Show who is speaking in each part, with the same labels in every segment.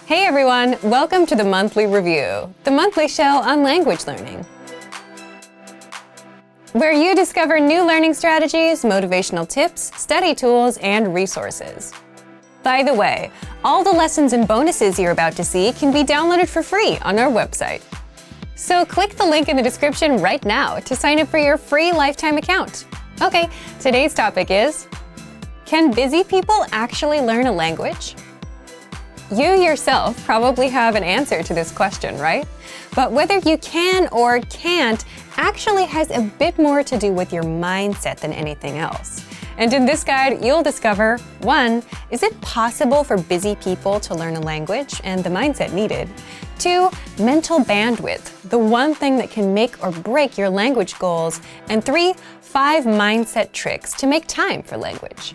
Speaker 1: Hey everyone, welcome to the Monthly Review, the monthly show on language learning, where you discover new learning strategies, motivational tips, study tools, and resources. By the way, all the lessons and bonuses you're about to see can be downloaded for free on our website. So click the link in the description right now to sign up for your free lifetime account. Okay, today's topic is, can busy people actually learn a language? You yourself probably have an answer to this question, right? But whether you can or can't actually has a bit more to do with your mindset than anything else. And in this guide, you'll discover 1. Is it possible for busy people to learn a language and the mindset needed? 2. Mental bandwidth, the one thing that can make or break your language goals. And 3. 5 mindset tricks to make time for language.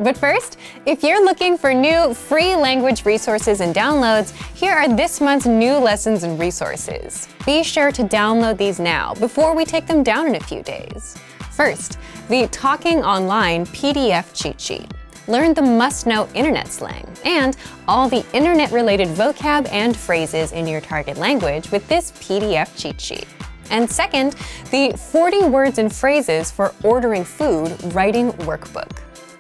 Speaker 1: But first, if you're looking for new free language resources and downloads, here are this month's new lessons and resources. Be sure to download these now before we take them down in a few days. First, the Talking Online PDF cheat sheet. Learn the must-know internet slang and all the internet-related vocab and phrases in your target language with this PDF cheat sheet. And second, the 40 words and phrases for ordering food writing workbook.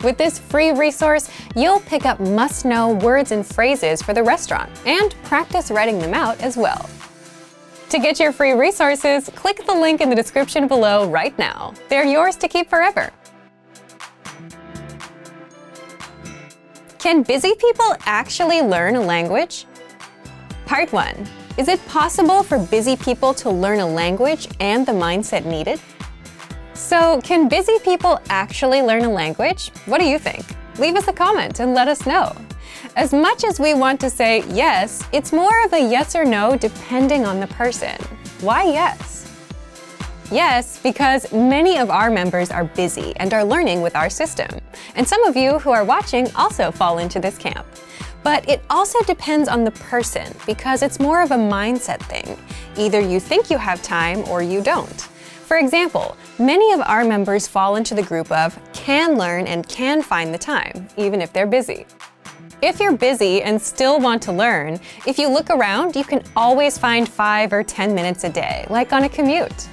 Speaker 1: With this free resource, you'll pick up must-know words and phrases for the restaurant and practice writing them out as well. To get your free resources, click the link in the description below right now. They're yours to keep forever. Can busy people actually learn a language? Part 1. Is it possible for busy people to learn a language and the mindset needed? So, can busy people actually learn a language? What do you think? Leave us a comment and let us know. As much as we want to say yes, it's more of a yes or no depending on the person. Why yes? Yes, because many of our members are busy and are learning with our system. And some of you who are watching also fall into this camp. But it also depends on the person because it's more of a mindset thing. Either you think you have time or you don't. For example, many of our members fall into the group of can learn and can find the time, even if they're busy. If you're busy and still want to learn, if you look around, you can always find 5 or 10 minutes a day, like on a commute.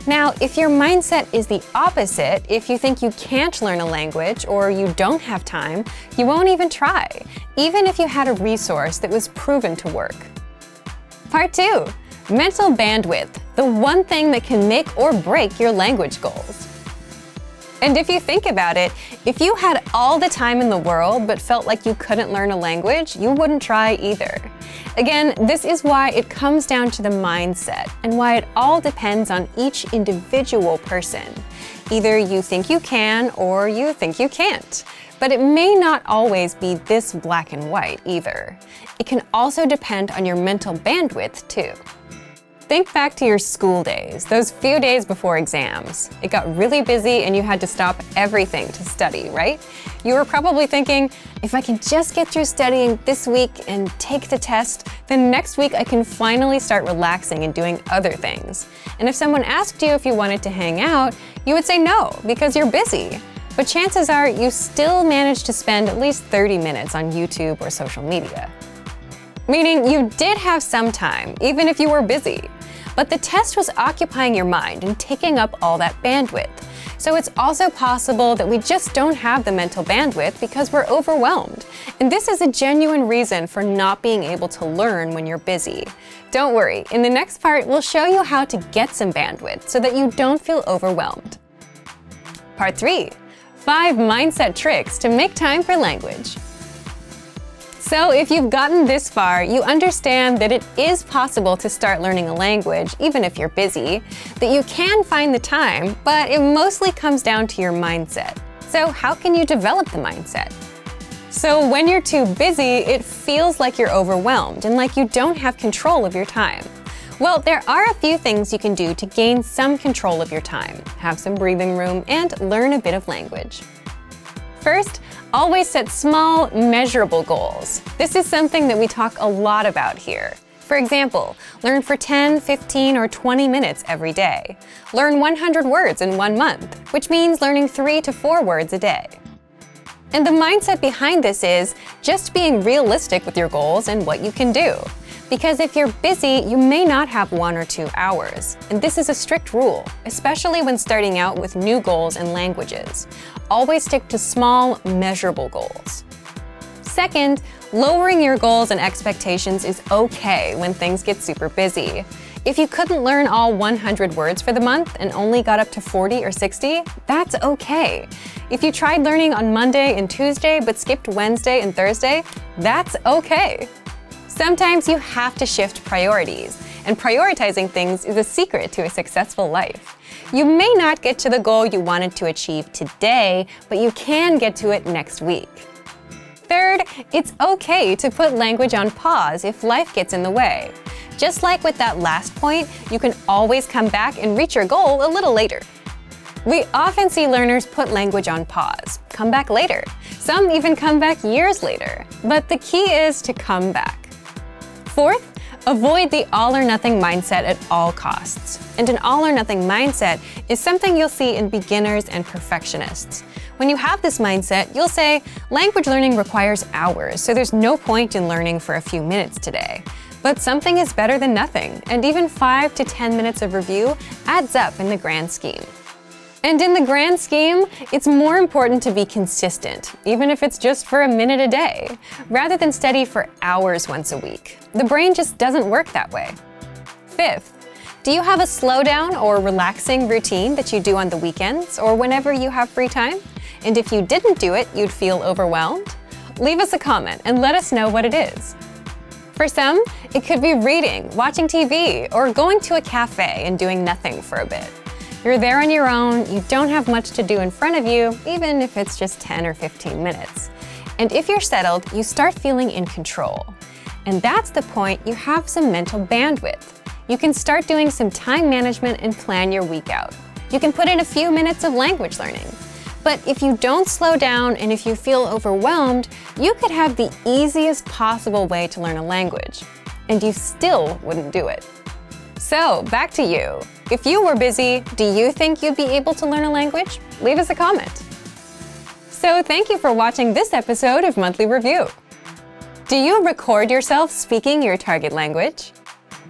Speaker 1: Now, if your mindset is the opposite, if you think you can't learn a language or you don't have time, you won't even try, even if you had a resource that was proven to work. Part 2. Mental bandwidth, the one thing that can make or break your language goals. And if you think about it, if you had all the time in the world but felt like you couldn't learn a language, you wouldn't try either. Again, this is why it comes down to the mindset and why it all depends on each individual person. Either you think you can or you think you can't. But it may not always be this black and white either. It can also depend on your mental bandwidth too. Think back to your school days, those few days before exams. It got really busy and you had to stop everything to study, right? You were probably thinking, if I can just get through studying this week and take the test, then next week I can finally start relaxing and doing other things. And if someone asked you if you wanted to hang out, you would say no, because you're busy. But chances are you still managed to spend at least 30 minutes on YouTube or social media. Meaning you did have some time, even if you were busy. But the test was occupying your mind and taking up all that bandwidth. So it's also possible that we just don't have the mental bandwidth because we're overwhelmed. And this is a genuine reason for not being able to learn when you're busy. Don't worry, in the next part, we'll show you how to get some bandwidth so that you don't feel overwhelmed. Part 3. 5 mindset tricks to make time for language. So if you've gotten this far, you understand that it is possible to start learning a language, even if you're busy, that you can find the time, but it mostly comes down to your mindset. So how can you develop the mindset? So when you're too busy, it feels like you're overwhelmed and like you don't have control of your time. Well, there are a few things you can do to gain some control of your time, have some breathing room, and learn a bit of language. First, always set small, measurable goals. This is something that we talk a lot about here. For example, learn for 10, 15, or 20 minutes every day. Learn 100 words in 1 month, which means learning 3 to 4 words a day. And the mindset behind this is just being realistic with your goals and what you can do. Because if you're busy, you may not have 1 or 2 hours. And this is a strict rule, especially when starting out with new goals and languages. Always stick to small, measurable goals. Second, lowering your goals and expectations is okay when things get super busy. If you couldn't learn all 100 words for the month and only got up to 40 or 60, that's okay. If you tried learning on Monday and Tuesday but skipped Wednesday and Thursday, that's okay. Sometimes you have to shift priorities, and prioritizing things is a secret to a successful life. You may not get to the goal you wanted to achieve today, but you can get to it next week. Third, it's okay to put language on pause if life gets in the way. Just like with that last point, you can always come back and reach your goal a little later. We often see learners put language on pause, come back later. Some even come back years later. But the key is to come back. Fourth, avoid the all-or-nothing mindset at all costs. And an all-or-nothing mindset is something you'll see in beginners and perfectionists. When you have this mindset, you'll say, language learning requires hours, so there's no point in learning for a few minutes today. But something is better than nothing, and even 5 to 10 minutes of review adds up in the grand scheme. And in the grand scheme, it's more important to be consistent, even if it's just for a minute a day, rather than study for hours once a week. The brain just doesn't work that way. Fifth, do you have a slowdown or relaxing routine that you do on the weekends or whenever you have free time? And if you didn't do it, you'd feel overwhelmed? Leave us a comment and let us know what it is. For some, it could be reading, watching TV, or going to a cafe and doing nothing for a bit. You're there on your own, you don't have much to do in front of you, even if it's just 10 or 15 minutes. And if you're settled, you start feeling in control. And that's the point you have some mental bandwidth. You can start doing some time management and plan your week out. You can put in a few minutes of language learning. But if you don't slow down and if you feel overwhelmed, you could have the easiest possible way to learn a language, and you still wouldn't do it. So, back to you. If you were busy, do you think you'd be able to learn a language? Leave us a comment. So, thank you for watching this episode of Monthly Review. Do you record yourself speaking your target language?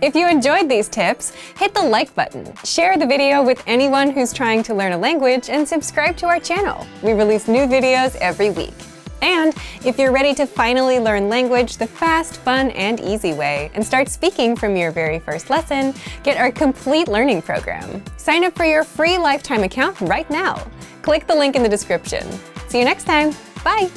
Speaker 1: If you enjoyed these tips, hit the like button, share the video with anyone who's trying to learn a language, and subscribe to our channel. We release new videos every week. And if you're ready to finally learn language the fast, fun, and easy way and start speaking from your very first lesson, get our complete learning program. Sign up for your free lifetime account right now. Click the link in the description. See you next time. Bye!